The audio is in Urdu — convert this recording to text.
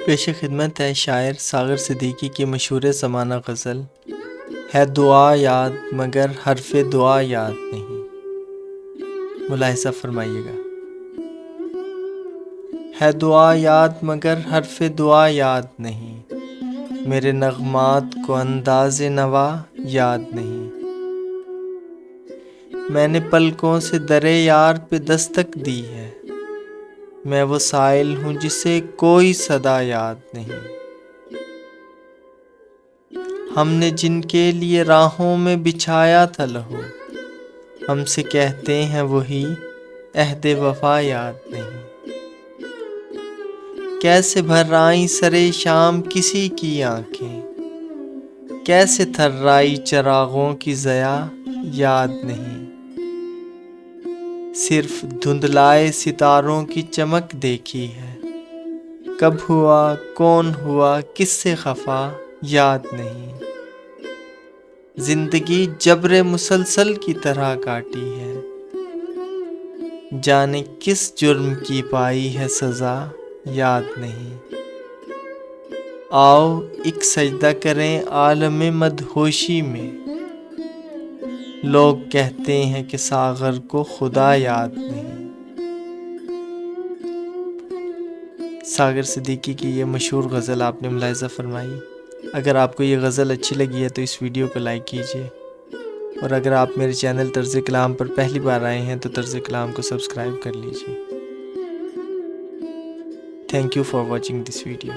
پیش خدمت ہے شاعر ساغر صدیقی کی مشہور زمانہ غزل ہے دعا یاد مگر حرف دعا یاد نہیں۔ ملاحظہ فرمائیے گا۔ ہے دعا یاد مگر حرف دعا یاد نہیں، میرے نغمات کو انداز نوا یاد نہیں۔ میں نے پلکوں سے در یار پہ دستک دی ہے، میں وہ سائل ہوں جسے کوئی صدا یاد نہیں۔ ہم نے جن کے لیے راہوں میں بچھایا تھا لہو، ہم سے کہتے ہیں وہی عہد وفا یاد نہیں۔ کیسے بھر آئیں سرے شام کسی کی آنکھیں، کیسے تھرائی چراغوں کی ضیا یاد نہیں۔ صرف دھندلائے ستاروں کی چمک دیکھی ہے، کب ہوا کون ہوا کس سے خفا یاد نہیں۔ زندگی جبر مسلسل کی طرح کاٹی ہے، جانے کس جرم کی پائی ہے سزا یاد نہیں۔ آؤ ایک سجدہ کریں عالم مدہوشی میں، لوگ کہتے ہیں کہ ساغر کو خدا یاد نہیں۔ ساغر صدیقی کی یہ مشہور غزل آپ نے ملاحظہ فرمائی۔ اگر آپ کو یہ غزل اچھی لگی ہے تو اس ویڈیو کو لائک کیجیے، اور اگر آپ میرے چینل طرز کلام پر پہلی بار آئے ہیں تو طرز کلام کو سبسکرائب کر لیجیے۔ Thank you for watching this video.